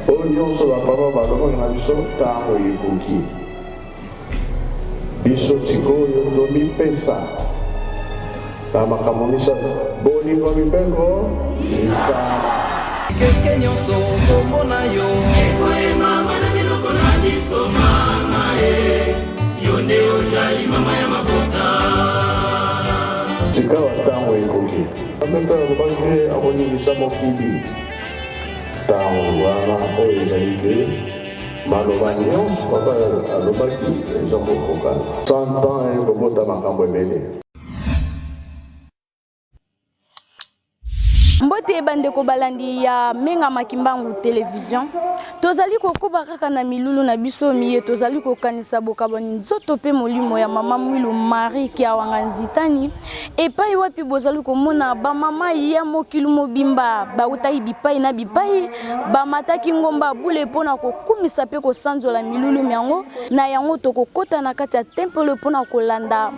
nyonso bapapa balongo na biso ntango ekoki biso sikoyo tomipesa na makambo misato bolingo mibeko misala keke nyonso komona yo ekoyema mwana biloko na biso mama yo nde ozali mama ya mabota sika batango ekoki amempe alobaki akoningisa mokili ntango wana oyo ezali te maloba nyonso papa alobaki eza kokokana 100 ans ekobota makambo ebele. Mbote bandeko balandi ya Menga Makimbangu television tozali kokoba kaka na milulu na biso miye tozali kokanisa bokabani nzoto pe molimo ya mama Mwilu Marie ki awanga nzitani epai wapi bozali komona ba mama ya mokilu mobimba bautai bipai na bipai ba mataki ngomba bule pona kokumisa pe kosanzola milulu miango na yango tokokota na kati ya temple pona kolanda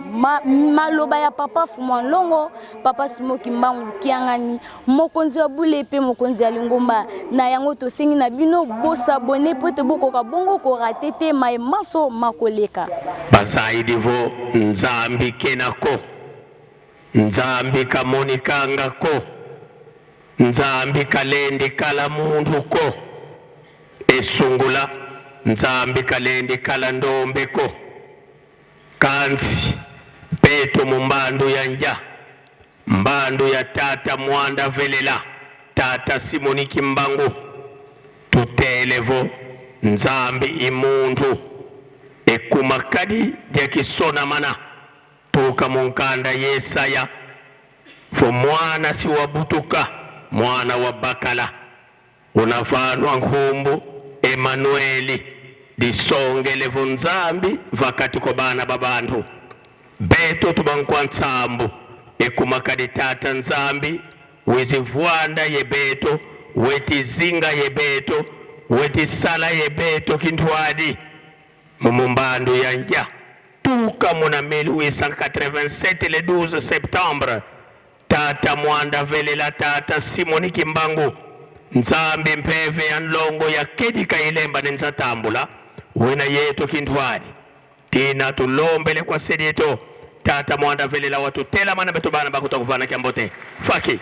maloba ya papa Fumwanlongo papa Simoki Mbangu kiangani mokonzi wa bule pe mokonzi ya lingomba na yango tosengi na bino bosabone po te bokoka bongo ko ratete mai maso makoleka basaidi vo nzambi kenako nzambi kamonikanga ko nzambi kalendi kala mundu ko esungula nzambi kalendi kala ndombe ko kanzi peto mumbandu yanja mbandu ya tata Mwanda Velela tata Simoniki Mbangu tutelevo nzambi imundu ekumakadi ya kisona mana tuka munkanda Yesaya fo mwana si wabutuka mwana wa bakala unavanwa nkhumbu Emanueli disongelevo nzambi vakati ko bana babantu beto tubankwa nsambu ekumakadi tata nzambi wezivwanda yebeto wetizinga yebeto wetisala yebeto kintwadi mumumbandu yanja tuka muna 1887 le 12 septembre tata Mwanda Velela tata Simoniki Mbangu nzambi mpeve ya nlongo ya kedika ilemba nenzatambula wena yeto kintwadi tina tulombele kwa sedieto tata Mwanda Velela watu tela mana betu bana bakuta kufana kiambote faki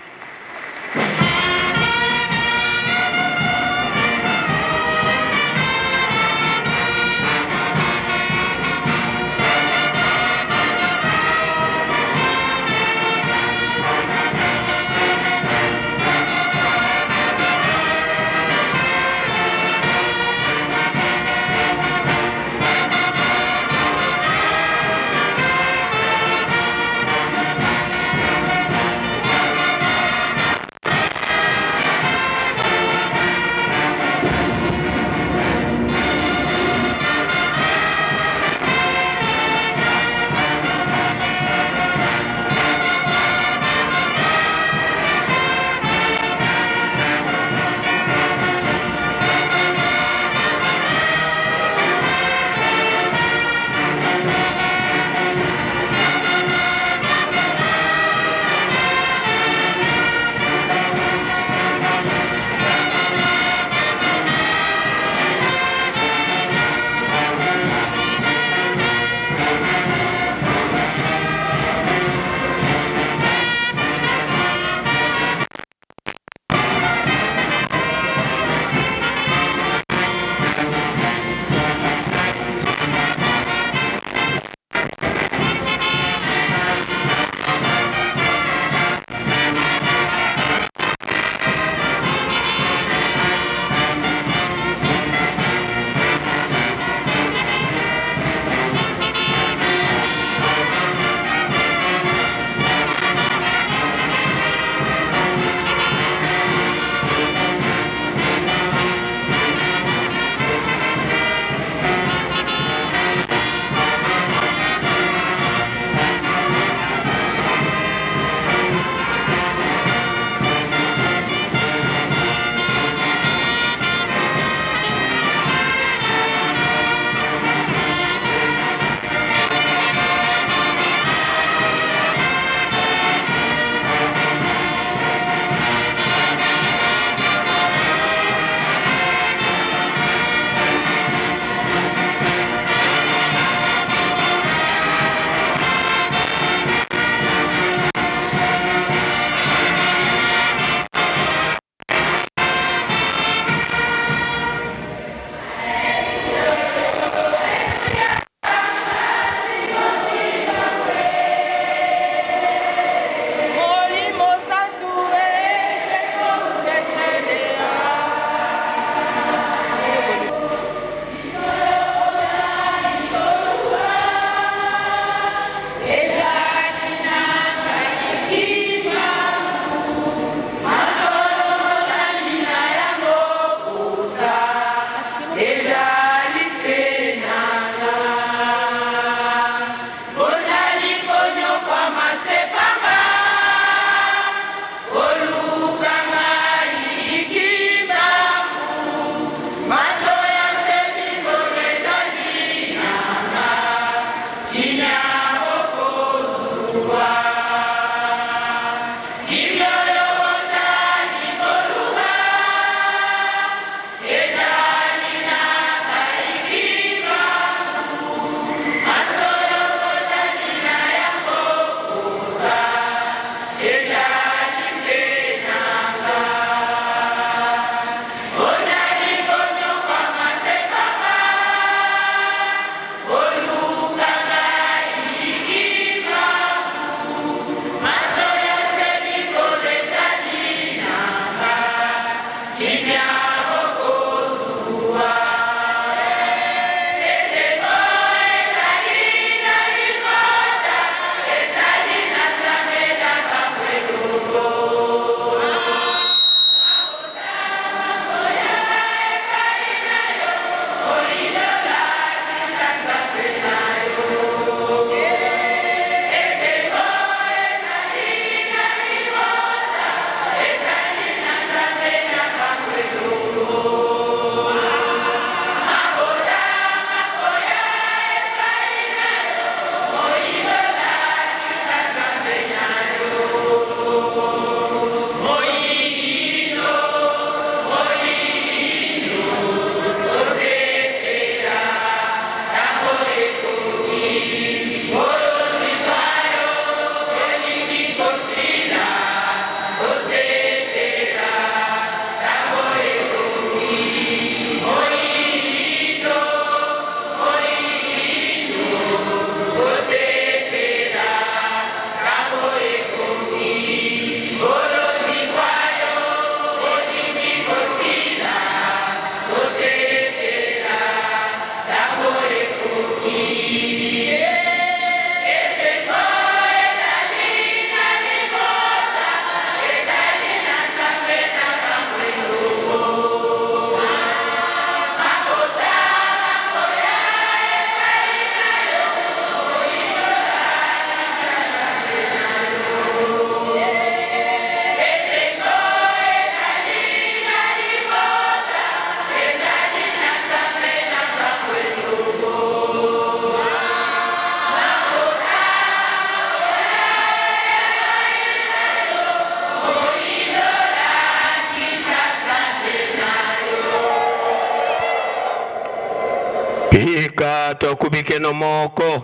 Tumba twakubike no moko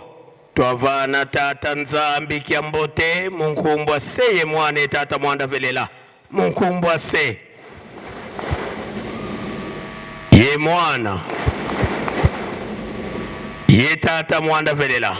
twavana tata nzambi kiambote munkumbwa seye mwane tata mwanda velela munkumbwa se ye mwana ye tata mwanda velela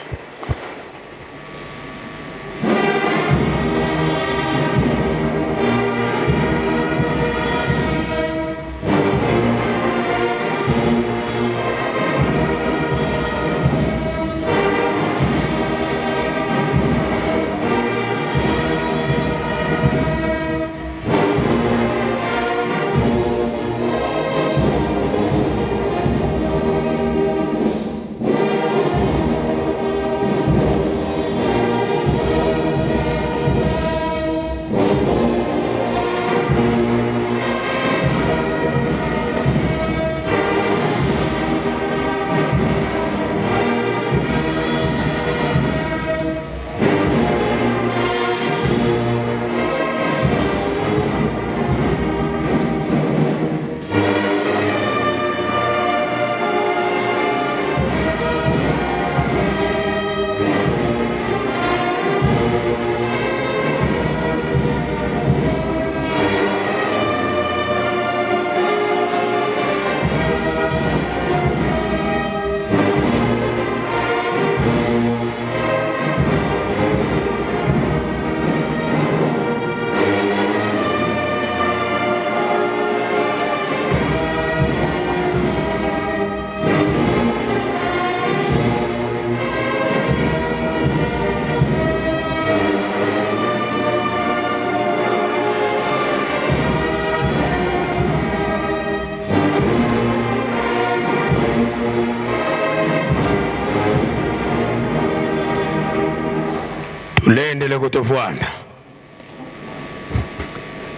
Lendele kutovwana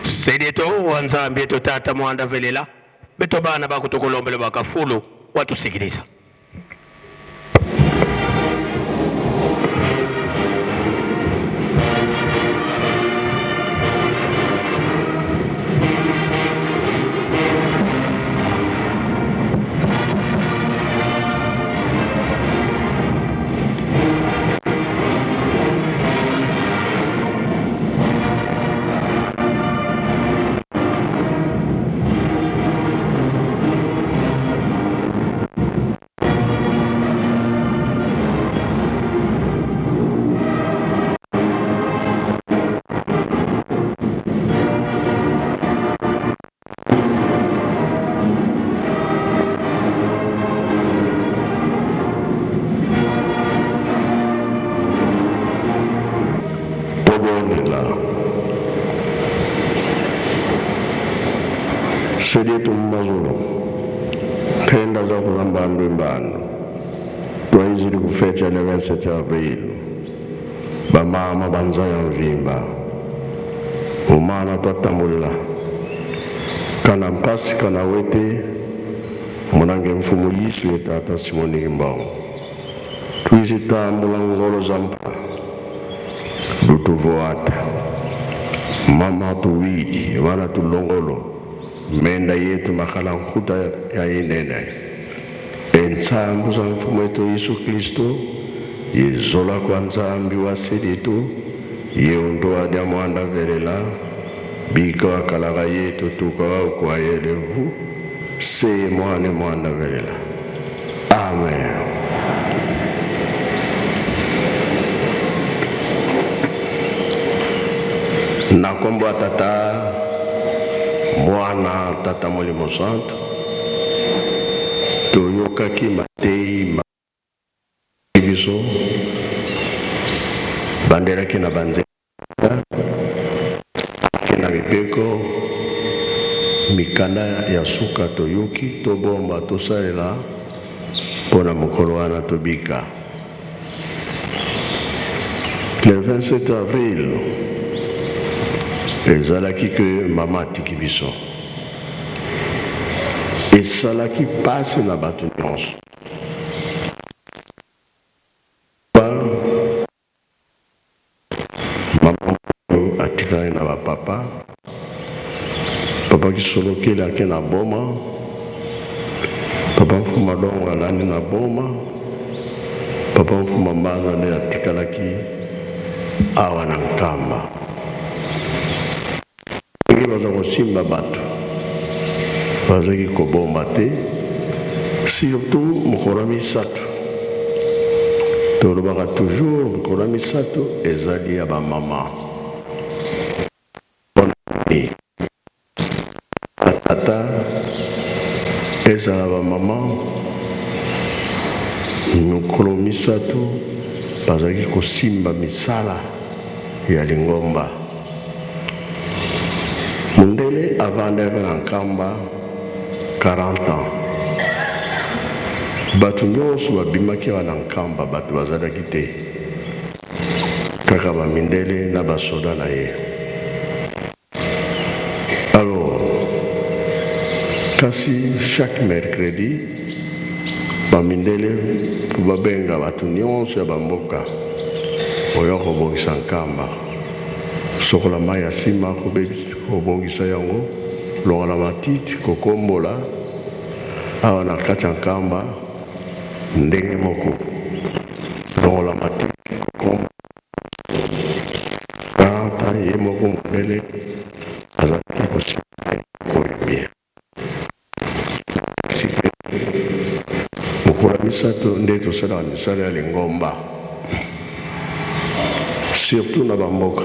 Sedeto wanzambi eto tata mwanda velela beto bana bakutokolombele bakafulu watusikiliza. Sedeto mmazulu penda za kulambando imbando twaizili kufecha le 27 avril bamama banzaya mvimba umana twatambulila kana mpasi kana wete munange mfumu yisu ye tata Simoni Kimbangu twizitambula ngolo za mpa dutuvoata mama tuwidi wana tulongolo menda yetu makala nkuta ya inene entsambu za mfumu wetu Yesu Kristo yezola kwa nzambi wa Sedeto yeondoa dia mwanda velela bika wakalaga yetu tukawa kwa yelevu se mwane mwanda velela. Amen. Nakombo tata mwana tata Molimo Santo toyokaki matei biso bandera kina banze kina mipeko mikanda ya suka toyoki tobomba tosalela pona mokolo wana tobika. Le 27 avril ezalaki ke mama atiki biso esalaki pasi na bato nyonso mama atikali na bapapa papa kisolokeli ake na boma papa mfuma dongo alandi na boma papa mfumambaza nde atikalaki awa na nkamba ndenge baza kosimba bato bazaki kobomba te, surtout mokolo misato tolobaka toujours mokolo misato ezali ya bamama batata ezala bamama mokolo misato bazalaki kosimba misala ya lingomba. Mundele avandaka na nkamba 40 ans. Bato nyonso babimaki na nkamba bato bazalaki te kaka bamindele na basoda na ye. Alors kasi chaque mercredi bamindele babenga bato nyonso ya bamboka oyo kobongisa nkamba sokola mai ya nsima kobongisa yango longola matiti kokombola awa na kati ya nkamba ndenge moko longola matiti kokombola 40 ye moko mondele azalaki kosimba koyebia mokolo misato nde tosalaka misala ya lingomba surtout na bamboka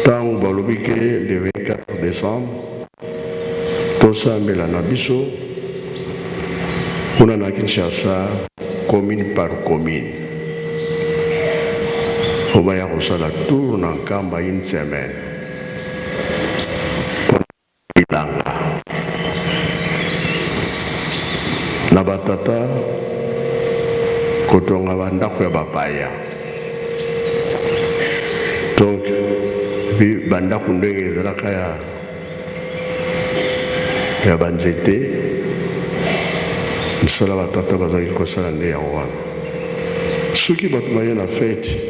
ntango balobi ke le 24 décembre tosambela na biso kuna na Kinshasa commune par commune po baya kosala tour na nkamba une semaine mpona bilanga na batata kotonga bandako ya bapaya. Donc bandako ndenge ezalaka ya banzete misala batata bazalaki kosala nde yango wana. Soki bato baye na fete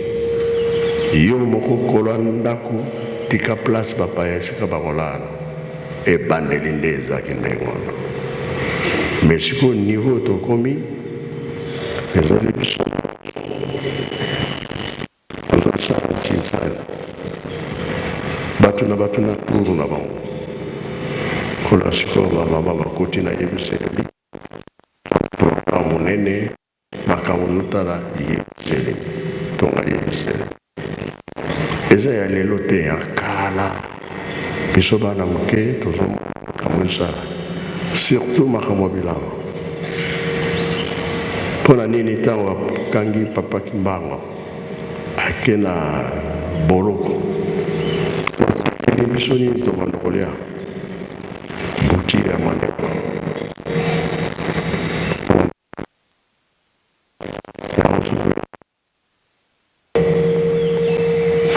yo moko kolwa ndako tika place bapaya esika bakolala ebandeli nde ezalaki ndenge wana. Mais sikoyo niveau tokomi ezali biso ozosala ntinsali bato na turu na bango kola sikoyo bamama bakoti na Yerusalemi programe monene makambo zotala Yerusalemi tonga Yerusalemi eza ya lelo te ya kala biso bana moke tozomakambo esala surtout makambo bilanga mpona nini ntango bakangi papa Kimbangu ake na boloko ni biso nini tobanda kolia buti ya mandeko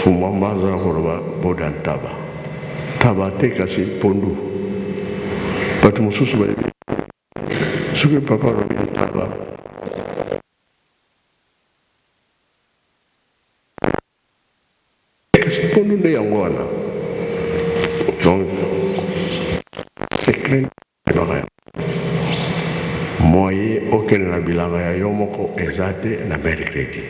fumamba aza koloba boda ntaba taba te kasi pondu bato mosusu bayebi soki papa alobi ntaba kasi pondu nde yango wana. Donc secret ebaka moye okende na bilanga ya yo moko eza te na mercredi.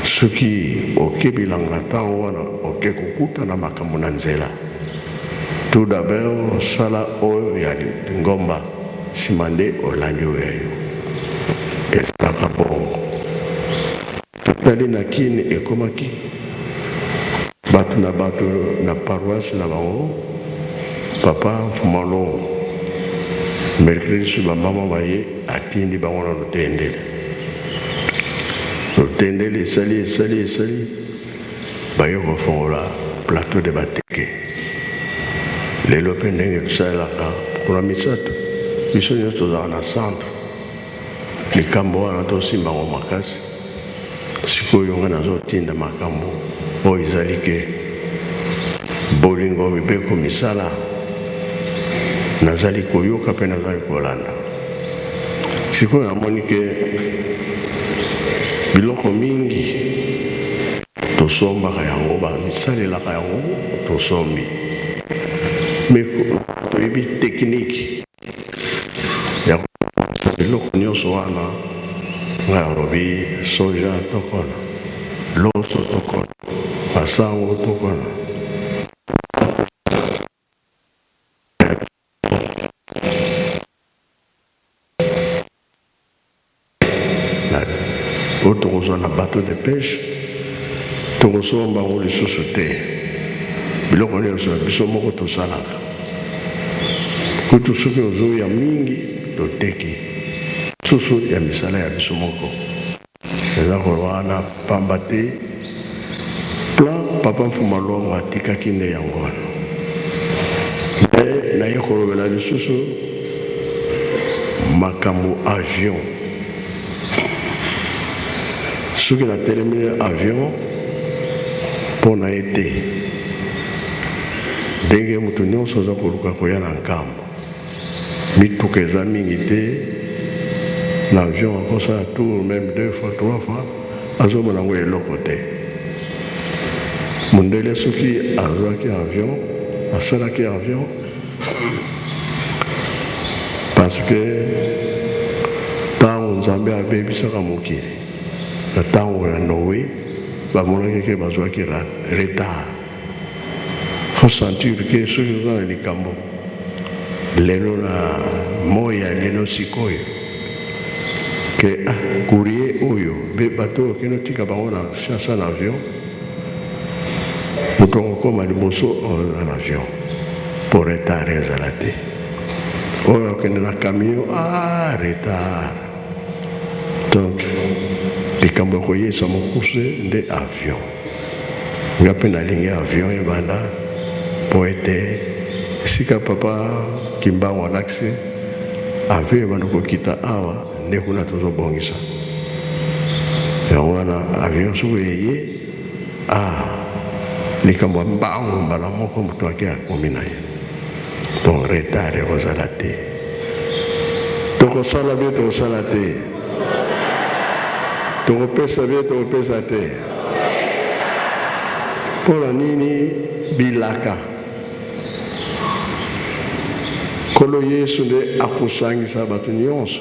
Soki oke bilanga ntango wana oke kokuta na makambo na nzela. Tout d'abord sala oyo ya ngomba nsima nde olandi oyo ya yo ezalaka bongo. Totali na kini ekomaki bato na paroisse na bango papa Mfumalo mercredi so bamama baye atindi bango na lutendele esali baye kofongola plateau de bateke lelo mpe ndenge tosalelaka kuna misato biso nyonso tozala na centre likambo wana tosimbango makasi. Sikoyo nga nazotinda makambo oyo ezali ke bolingo mibeko misala nazali koyoka mpe nazali kolanda. Sikoyo namoni ke biloko mingi tosombaka yango bamisalelaka yango tosombi me toyebi teknike ya biloko nyonso wana Ngarobi soja tokona, loso tokona, masango tokona. Otokozo na bateau de pêche, tokoso mbango lisusu te. Biloko nyonso biso moko tosalaka. Kutu soki ozoya mingi toteki. Susu ya misala ya biso moko. Eza wana pamba te plan papa Mfuma Longo atikaki nde yango wana. Me naye kolobela lisusu makambo avion. Soki na termine avion mpo na ye te. Ndenge mutu nyonso aza koluka koya na nkambo. Mituka eza mingi te. L'avion a fait un tour, même 2 fois, 3 fois, azomona ngo eloko te. Mundele soki azwaki avion, asalaki avion, parce que ntango Nzambe abebisaka mokili, na ntango ya Noé, bamonaki ke bazwaki retard. Faut sentir ke soki oza na likambo lelo na moya lelo sikoyo ke courrier oyo be bato kino tika bango na chasse en avion mutongo koma liboso en avion pour retard ezala te oyo kende na camion retard donc likambo koyesa mokuse nde avion nga mpe nalingi avion ebanda po ete esika papa Kimbangu alakisi avion ebanda kokita awa nde kuna tozobongisa yango wana avion soki eye likambo ya mbangu mbala moko moto ake akomi na ye donc retard ekozala te tokosala bie tokosala te tokopesa bie tokopesa te mpona nini bilaka Nkolo Yesu nde akusangisa bato nyonso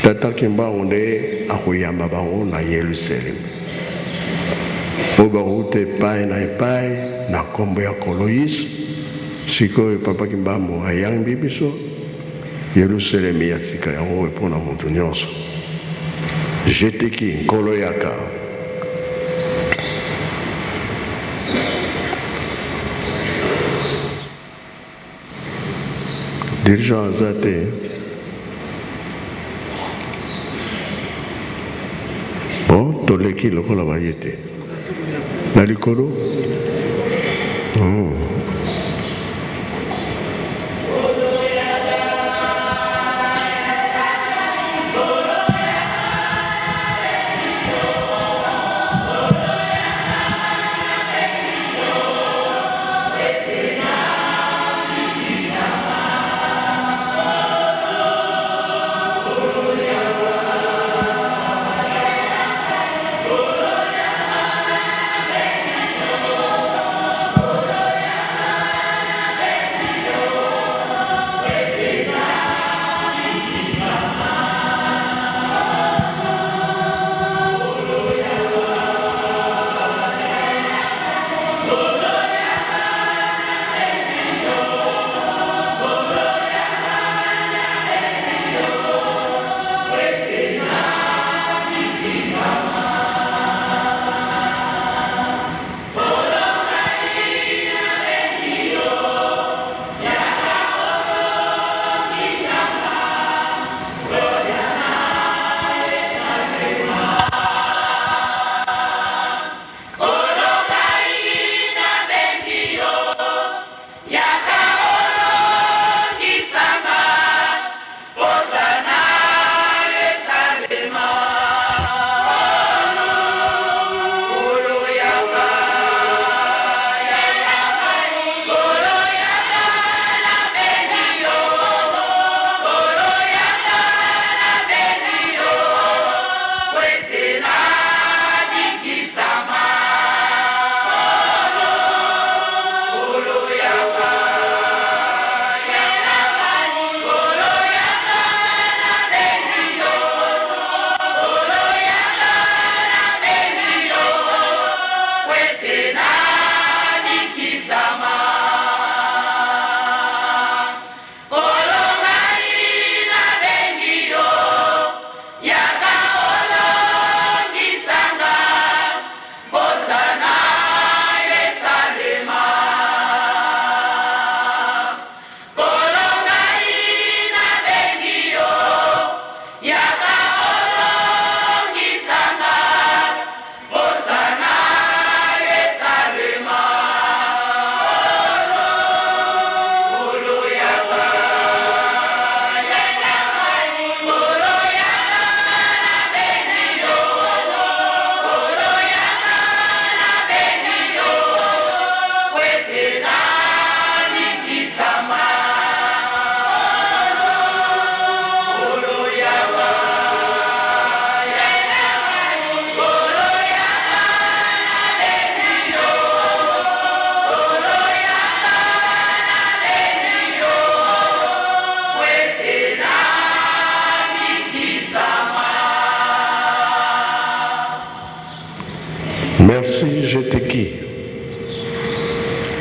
tata Kimbangu nde akoyamba bango na Yerusalemu po bakouta epai na epai na nkombo ya Nkolo Yesu sikoyo papa Kimbangu ayambi biso Yerusalemu ya sika yango mpona moto nyonso jeteki nkolo yaka dirigeant aza te bon toleki lokola baye te na likolo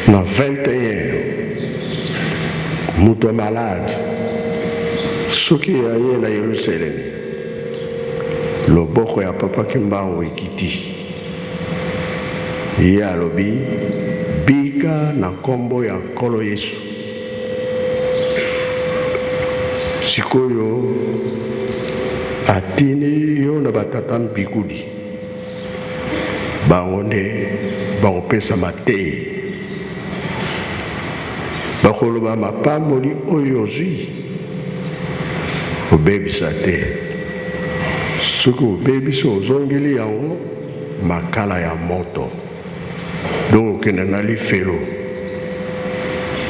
na 21 moto malade soki aye na Yerusalemi loboko ya papa Kimbangu ekiti ye alobi bika na nkombo ya nkolo Yesu. Sikoyo atini yo na batata mbikudi bango nde bakopesa mateyi bakoloba mapamboli oyo ozwi obebisa te. Soki obebisi ozongeli yango makala ya moto donc okende na lifelo.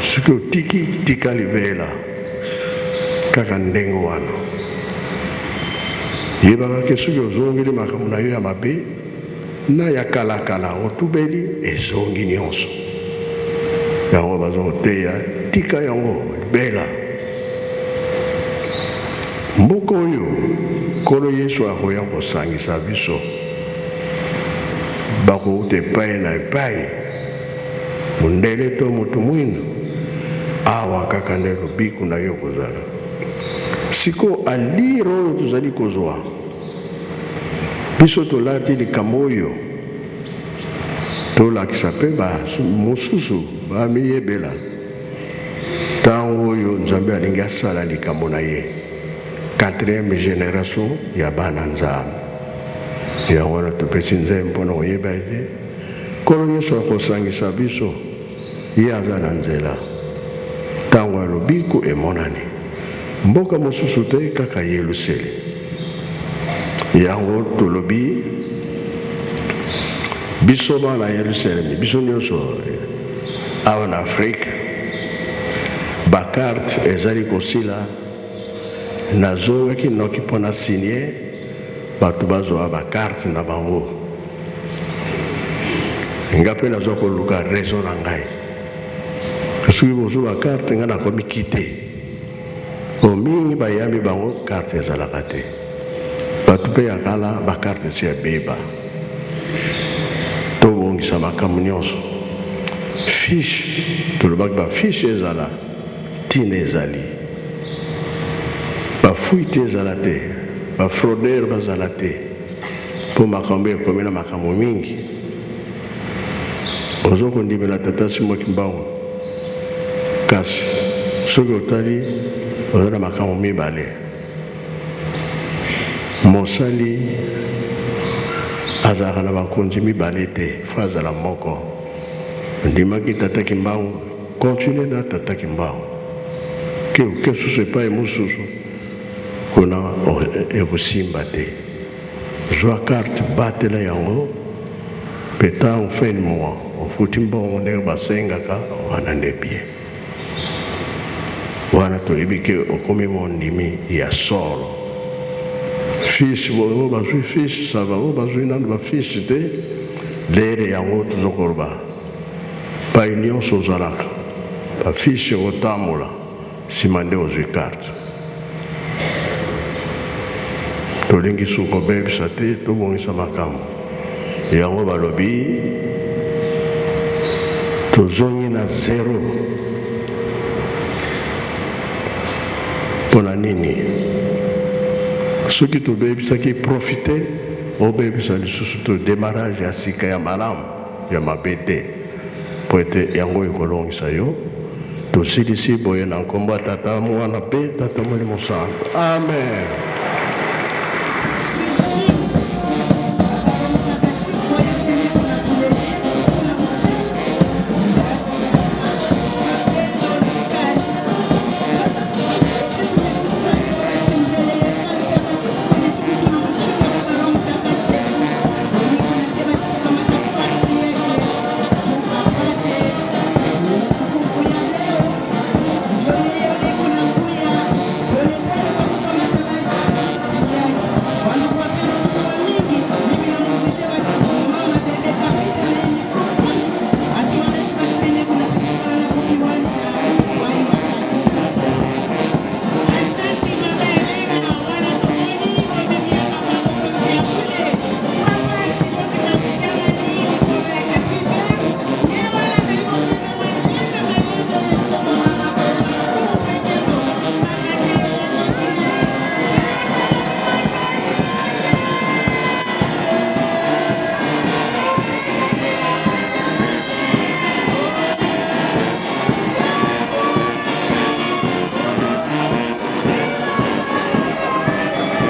Soki otiki tika libela kaka ndenge wana yebaka ke soki ozongeli makambo na yo ya mabe na ya kalakala otubeli ezongi nyonso yango bazoteya tika yango libela. Mboka oyo nkolo Yesu akoya kosangisa biso bakouta epai na epai mundele to moto mwindu awa kaka nde lobiku na yo kozala. Siko alire oyo tozali kozwa biso tolati likambo oyo tolakisa mpe mosusu bamiyebela ntango oyo Nzambe alingi asala likambo na ye 4e génération ya bana Nzambe. Yango wana topesi Nzambe mpona koyeba ete nkolo Yesu akosangisa biso ye aza na nzela ntango alobiko emonani mboka mosusu te kaka Yerusalemi. Yango tolobi biso bana Yerusalemi biso nyonso awa na Afrika bakarte ezali kosila nazongaki noki mpona signe bato bazwa bakarte na bango nga mpe nazwa koluka raison na ngai soki bozwa bakarte nga nakomi kite mingi bayambi bango karte ezalaka te bato mpe ya kala bakarte esi ebeba tobongisa makambo nyonso fiche tolobaki bafiche ezala ntina ezali bafui te ezala te bafraudeur bazala te mpo makambo ekomi na makambo mingi. Ozokondimela tata Simon Kimbangu kasi soki otali oza na makambo mibale. Mosali azalaka na bakonzi mibale te fo azala moko. Ndimaki tata Kimbangu continue na tata Kimbangu ke susu epai mosusu kuna ekosimba te. Zwa carte batela yango petango fin du mois ofuti mbongo ndenge basengaka wana nde bien wana toyebi ke okomi mondimi ya solo. Fiche bo bazwi fiche sava bo bazwi nanu bafiche te lere yango tozokoloba pai nyonso ozalaka bafiche otambola nsima nde ozwi carte. Tolingi suko bebisa te tobongisa makambo yango balobi tozongi na zero. Mpona nini? Soki tobebisaki profite obebisa lisusu to démarrage ya sika ya malamu ya mabe te po ete yango ekolongisa yo. Tosilisi boye na nkombo ya tata mwana mpe tata molimo santo. Amen.